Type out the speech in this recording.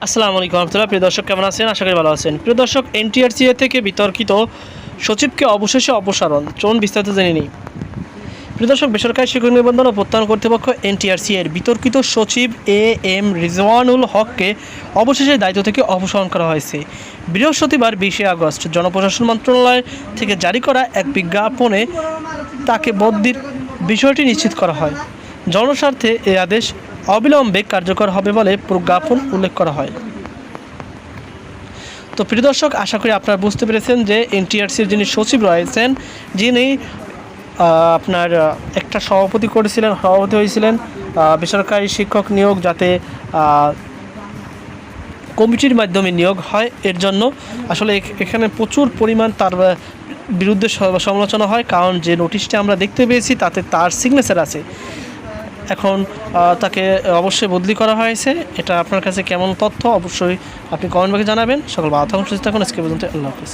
আসসালামু আলাইকুম রহমতুল্লাহ। প্রিয় দর্শক, কেমন আছেন? আশা করি ভালো আছেন। প্রিয় দর্শক, এনটিআরসিএ থেকে বিতর্কিত সচিবকে অবশেষে অপসারণ, চলুন বিস্তারিত জেনে নিই। প্রিয় দর্শক, বেসরকারি শিক্ষক নিবন্ধন ও প্রত্যয়ন কর্তৃপক্ষ এনটিআরসিএ এর বিতর্কিত সচিব এম রিজওয়ানুল হককে অবশেষে দায়িত্ব থেকে অপসারণ করা হয়েছে। বৃহস্পতিবার 20 আগস্ট জনপ্রশাসন মন্ত্রণালয় থেকে জারি করা এক বিজ্ঞাপনে তাকে বদলির বিষয়টি নিশ্চিত করা হয়। জনস্বার্থে এই আদেশ অবিলম্বে কার্যকর হবে বলে প্রজ্ঞাপন উল্লেখ করা হয়। তো প্রিয় দর্শক, আশা করি আপনারা বুঝতে পেরেছেন যে এনটিআরসির যিনি সচিব রয়েছেন, যিনি আপনার একটা সভাপতি হয়েছিলেন বেসরকারি শিক্ষক নিয়োগ যাতে কমিটির মাধ্যমে নিয়োগ হয়, এর জন্য আসলে এখানে প্রচুর পরিমাণ তার বিরুদ্ধে সমালোচনা হয়, কারণ যে নোটিশটা আমরা দেখতে পেয়েছি তাতে তার সিগনেচার আছে। এখন তাকে অবশ্যই বদলি করা হয়েছে। এটা আপনার কাছে কেমন তথ্য অবশ্যই আপনি কমেন্ট বক্সে জানাবেন। সকল ভালো থাকুন, সুস্থ থাকুন। আজকে পর্যন্ত আল্লাহ হাফেজ।